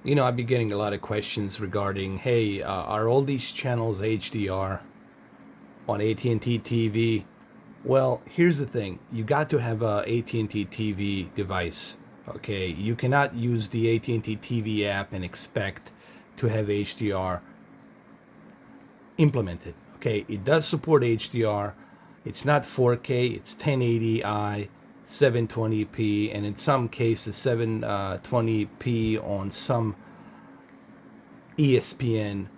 I've been getting a lot of questions regarding, hey, are all these channels HDR on AT&T TV? Well, here's the thing. You got to have a AT&T TV device, okay? You cannot use the AT&T TV app and expect to have HDR implemented, okay? It does support HDR. It's not 4K, it's 1080i, 720p, and in some cases 720p on some ESPN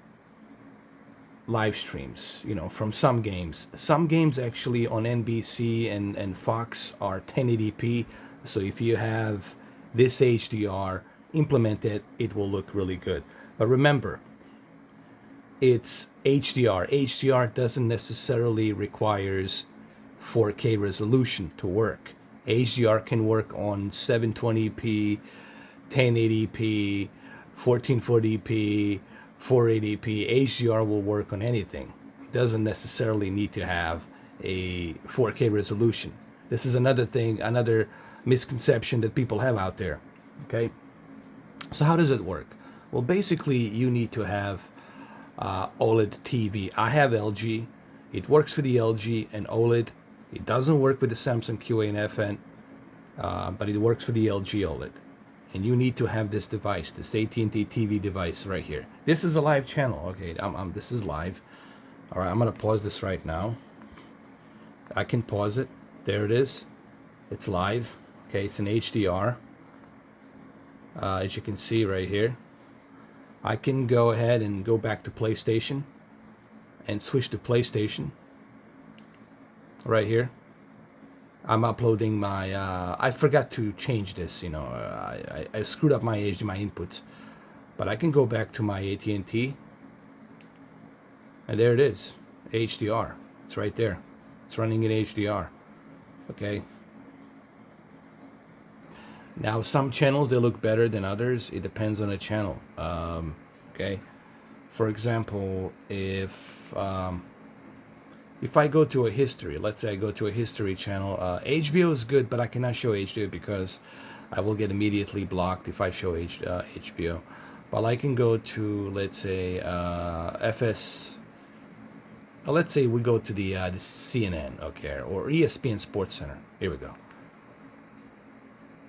live streams, from some games. Some games actually on NBC and Fox are 1080p. So if you have this HDR implemented, it will look really good. But remember, it's HDR. HDR doesn't necessarily requires 4K resolution to work. HDR can work on 720p, 1080p, 1440p, 480p. HDR will work on anything. It doesn't necessarily need to have a 4K resolution. This is another thing, another misconception that people have out there. Okay, so how does it work? Well, basically, you need to have OLED TV. I have LG. It works for the LG and OLED. It doesn't work with the Samsung QA and FN, but it works for the LG OLED. And you need to have this device, this AT&T TV device right here. This is a live channel. Okay, this is live. All right, I'm gonna pause this right now. I can pause it. There it is. It's live. Okay, it's an HDR. As you can see right here. I can go ahead and go back to PlayStation and switch to PlayStation right here. I'm uploading my I forgot to change this, I screwed up my inputs, but I can go back to my AT&T, and there it is, HDR. It's right there. It's running in HDR. Okay, now some channels, they look better than others. It depends on the channel. Okay, for example, if I go to a history, let's say I go to a history channel, HBO is good, but I cannot show HBO because I will get immediately blocked if I show HBO. But I can go to, let's say, FS. Let's say we go to the CNN, okay, or ESPN Sports Center. Here we go.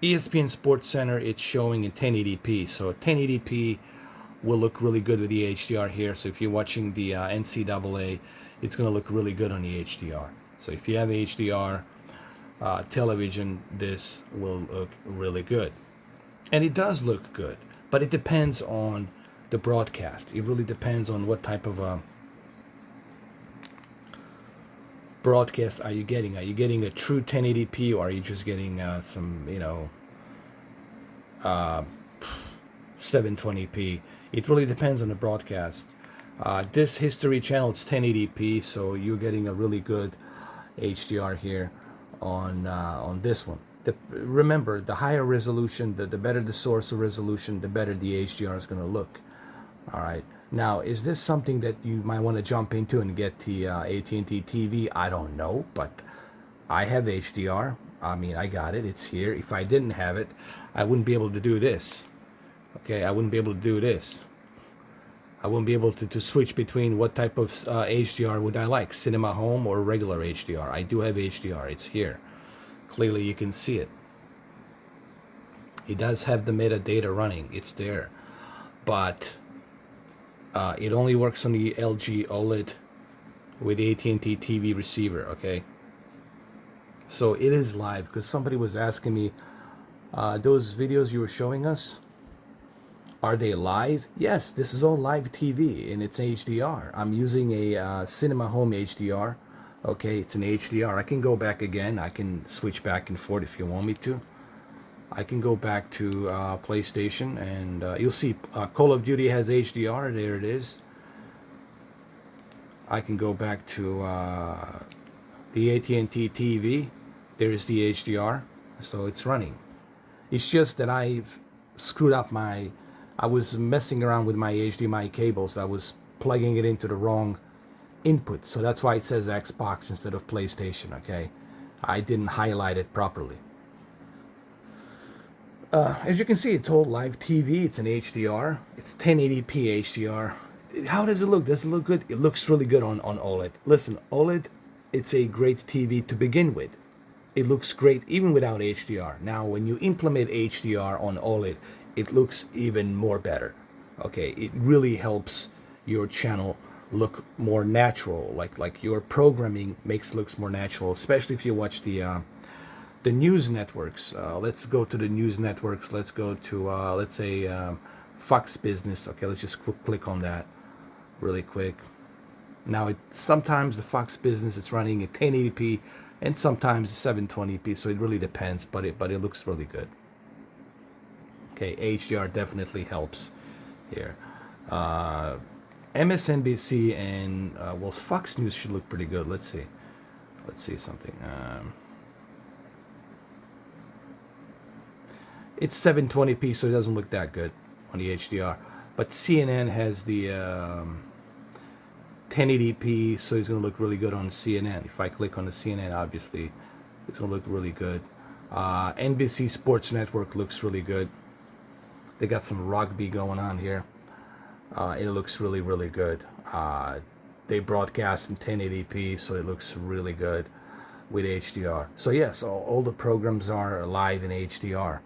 ESPN Sports Center, it's showing in 1080p. So 1080p will look really good with the HDR here. So if you're watching the NCAA, it's going to look really good on the HDR. So if you have HDR television, this will look really good. And it does look good, but it depends on the broadcast. It really depends on what type of broadcast are you getting. Are you getting a true 1080p, or are you just getting some, 720p? It really depends on the broadcast. This history channel, it's 1080p, so you're getting a really good HDR here on this one. Remember, the higher resolution, the better the source of resolution, the better the HDR is going to look. All right. Now, is this something that you might want to jump into and get the AT&T TV? I don't know, but I have HDR. I mean, I got it. It's here. If I didn't have it, I wouldn't be able to do this. Okay, I wouldn't be able to do this. I wouldn't be able to switch between what type of HDR would I like, Cinema Home or regular HDR. I do have HDR. It's here. Clearly, you can see it. It does have the metadata running. It's there. But it only works on the LG OLED with AT&T TV receiver, okay? So it is live, because somebody was asking me, those videos you were showing us, are they live? Yes, this is all live TV, and it's HDR. I'm using a Cinema Home HDR. Okay, it's an HDR. I can go back again. I can switch back and forth if you want me to. I can go back to PlayStation, and you'll see Call of Duty has HDR. There it is. I can go back to the AT&T TV. There's the HDR. So it's running. It's just that I've screwed up I was messing around with my HDMI cables. I was plugging it into the wrong input. So that's why it says Xbox instead of PlayStation, okay? I didn't highlight it properly. As you can see, it's all live TV. It's an HDR. It's 1080p HDR. How does it look? Does it look good? It looks really good on OLED. Listen, OLED, it's a great TV to begin with. It looks great even without HDR. Now, when you implement HDR on OLED, it looks even more better. Okay, it really helps your channel look more natural. Like your programming makes looks more natural, especially if you watch the news networks. Let's go to the news networks. Let's go to let's say Fox Business. Okay, let's just click on that really quick. Now, sometimes the Fox Business it's running at 1080p, and sometimes 720p. So it really depends, but it looks really good. Okay, HDR definitely helps here. MSNBC and well, Fox News should look pretty good. Let's see something. It's 720p, so it doesn't look that good on the HDR. But CNN has the 1080p, so it's going to look really good on CNN. If I click on the CNN, obviously, it's going to look really good. NBC Sports Network looks really good. They got some rugby going on here. It looks really, really good. They broadcast in 1080p, so it looks really good with HDR. So yes, all the programs are live in HDR.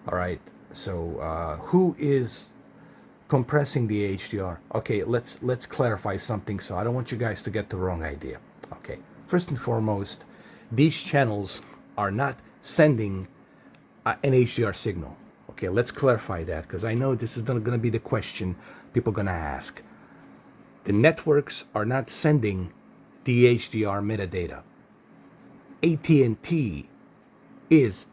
All right. So who is compressing the HDR? Okay, let's clarify something. So I don't want you guys to get the wrong idea. Okay. First and foremost, these channels are not sending an HDR signal. Okay, let's clarify that, because I know this is going to be the question people are going to ask. The networks are not sending the HDR metadata. At&t is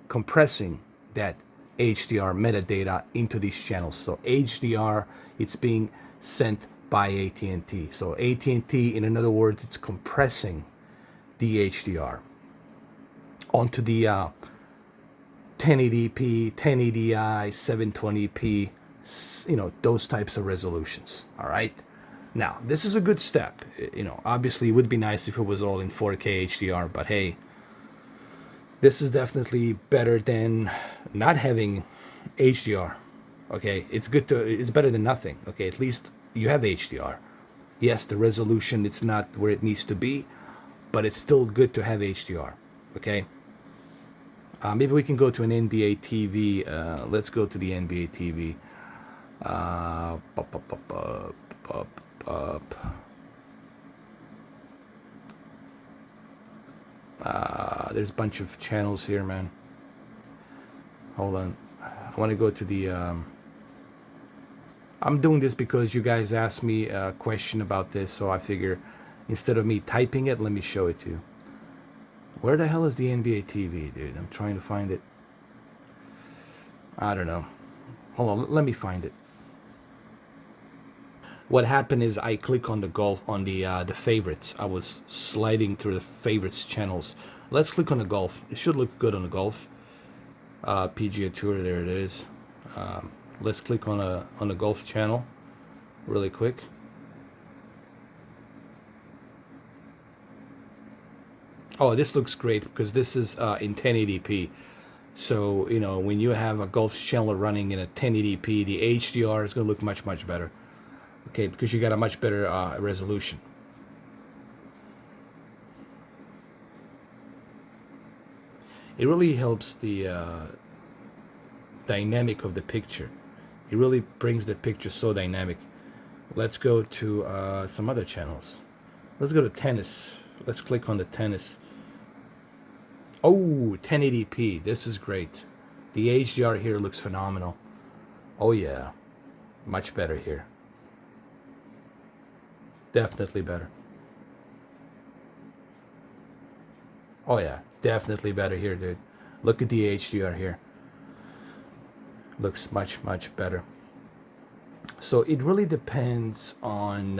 compressing that HDR metadata into these channels. So HDR, it's being sent by At&t. So At&t, in other words, it's compressing the HDR onto the 1080p, 1080i, 720p, those types of resolutions. All right. Now, this is a good step. Obviously, it would be nice if it was all in 4K HDR, but hey, this is definitely better than not having HDR. Okay, it's better than nothing. Okay, at least you have HDR. Yes, the resolution, it's not where it needs to be, but it's still good to have HDR. Okay. Maybe we can go to an NBA TV. Let's go to the NBA TV. There's a bunch of channels here, man. Hold on. I want to go to the... I'm doing this because you guys asked me a question about this, so I figure instead of me typing it, let me show it to you. Where the hell is the NBA TV, dude? I'm trying to find it. I don't know. Hold on, let me find it. What happened is I click on the golf on the favorites. I was sliding through the favorites channels. Let's click on the golf. It should look good on the golf. PGA Tour, there it is. Let's click on the golf channel really quick. Oh, this looks great because this is in 1080p. So, when you have a golf channel running in a 1080p, the HDR is going to look much, much better. Okay, because you got a much better resolution. It really helps the dynamic of the picture. It really brings the picture so dynamic. Let's go to some other channels. Let's go to tennis. Let's click on the tennis. Oh, 1080p. This is great. The HDR here looks phenomenal. Oh yeah, much better here. Definitely better. Oh yeah, definitely better here, dude. Look at the HDR here. Looks much, much better. So it really depends on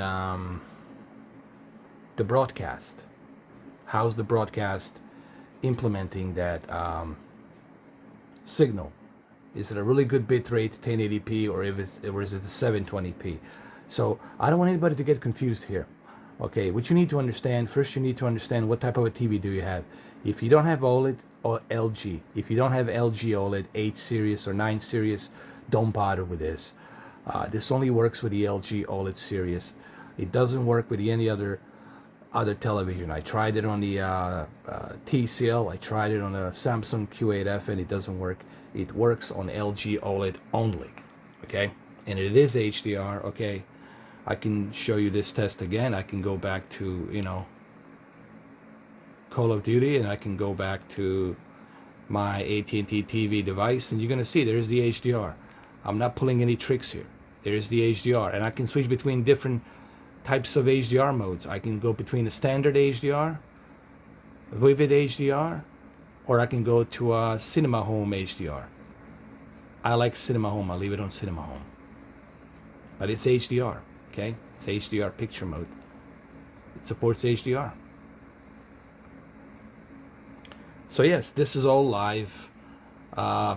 the broadcast. How's the broadcast implementing that signal? Is it a really good bit rate, 1080p, or is it a 720p? So I don't want anybody to get confused here. Okay, what you need to understand, first you need to understand what type of a TV do you have. If you don't have OLED or LG, if you don't have LG OLED 8 series or 9 series, don't bother with this. This only works with the LG OLED series. It doesn't work with any other television. I tried it on the TCL, I tried it on the Samsung Q8F, and it doesn't work. It works on LG OLED only, okay? And it is HDR, okay? I can show you this test again. I can go back to, you know, Call of Duty, and I can go back to my At&t TV device, and you're gonna see there's the HDR. I'm not pulling any tricks here. There's the HDR, and I can switch between different types of HDR modes. I can go between the standard HDR, Vivid HDR, or I can go to a Cinema Home HDR. I like Cinema Home. I'll leave it on Cinema Home. But it's HDR, okay? It's HDR picture mode. It supports HDR. So yes, this is all live.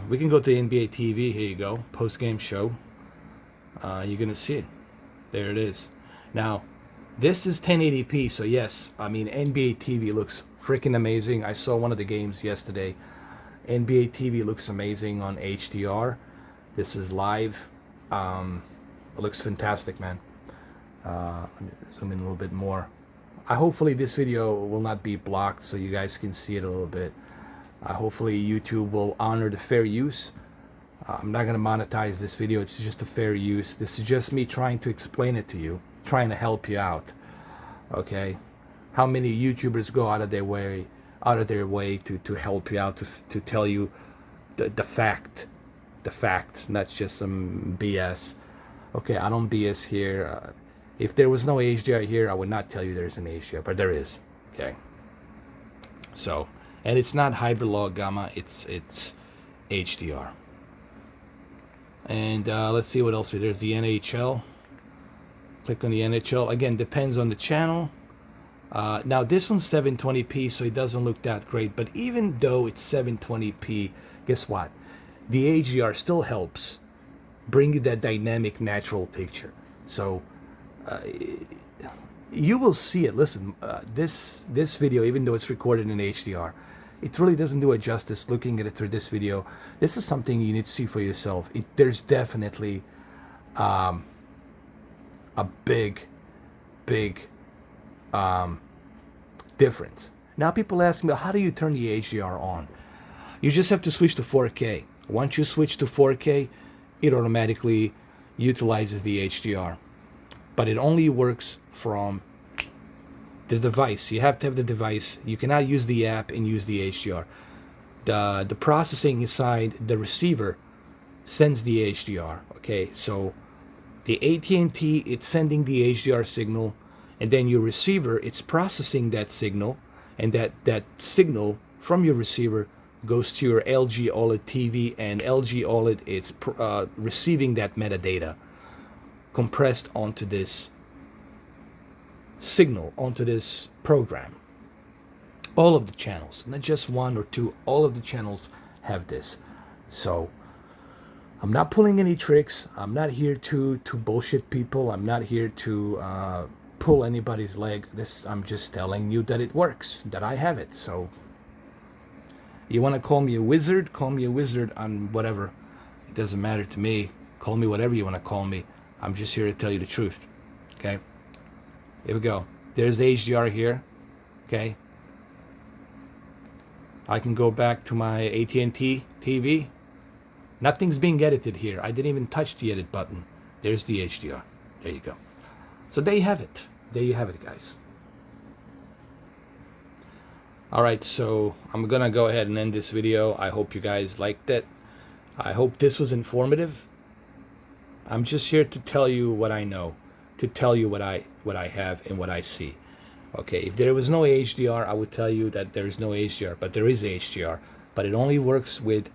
We can go to NBA TV. Here you go, post-game show. You're gonna see it. There it is. Now, this is 1080p, so yes, I mean, NBA TV looks freaking amazing. I saw one of the games yesterday. NBA TV looks amazing on HDR. This is live. It looks fantastic, man. Let me zoom in a little bit more. Hopefully this video will not be blocked so you guys can see it a little bit. Hopefully YouTube will honor the fair use. I'm not going to monetize this video. It's just a fair use. This is just me trying to explain it to you, trying to help you out. Okay? How many YouTubers go out of their way to help you out, to tell you the facts, not just some BS. Okay, I don't BS here. If there was no HDR here, I would not tell you there's an HDR, but there is. Okay. So, and it's not hybrid log gamma, it's HDR. And let's see what else. There's the NHL. Click on the NHL. Again, depends on the channel. Now this one's 720p, so it doesn't look that great. But even though it's 720p, guess what? The HDR still helps bring you that dynamic, natural picture. So you will see it. Listen, this video, even though it's recorded in HDR, it really doesn't do it justice looking at it through this video. This is something you need to see for yourself. There's definitely a big difference. Now people ask me, how do you turn the HDR on? You just have to switch to 4K. Once you switch to 4K, it automatically utilizes the HDR. But it only works from the device. You have to have the device. You cannot use the app and use the HDR. The processing inside the receiver sends the HDR. Okay, so the AT&T, it's sending the HDR signal, and then your receiver, it's processing that signal, and that signal from your receiver goes to your LG OLED TV, and LG OLED is receiving that metadata compressed onto this signal, onto this program. All of the channels, not just one or two, all of the channels have this. So I'm not pulling any tricks. I'm not here to bullshit people. I'm not here to pull anybody's leg. I'm just telling you that it works, that I have it. So you want to call me a wizard? Call me a wizard on whatever. It doesn't matter to me. Call me whatever you want to call me. I'm just here to tell you the truth. Okay? Here we go. There's HDR here. Okay? I can go back to my AT&T TV. Nothing's being edited here. I didn't even touch the edit button. There's the HDR. There you go. So there you have it. There you have it, guys. Alright, so I'm gonna go ahead and end this video. I hope you guys liked it. I hope this was informative. I'm just here to tell you what I know, to tell you what I have and what I see. Okay, if there was no HDR, I would tell you that there is no HDR, but there is HDR. But it only works with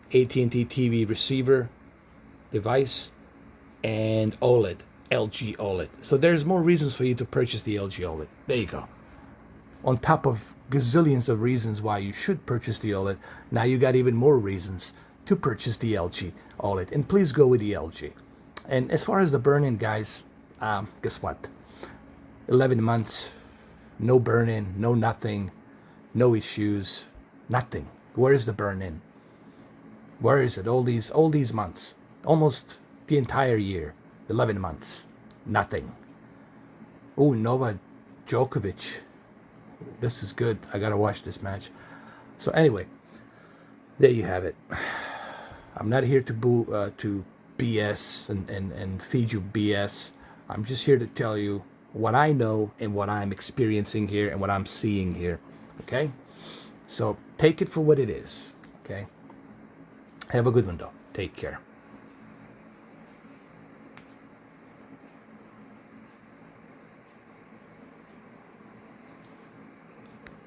AT&T TV receiver device and OLED, LG OLED. So there's more reasons for you to purchase the LG OLED. There you go. On top of gazillions of reasons why you should purchase the OLED, now you got even more reasons to purchase the LG OLED. And please go with the LG. And as far as the burn-in, guys, guess what? 11 months, no burn-in, no nothing. no issues, nothing. Where is the burn-in? Where is it? All these months, almost the entire year, 11 months, nothing. Oh, Nova Djokovic, this is good. I gotta watch this match. So anyway, there you have it. I'm not here to BS and feed you BS. I'm just here to tell you what I know and what I'm experiencing here and what I'm seeing here. Okay? So take it for what it is. Okay? Have a good one, though. Take care.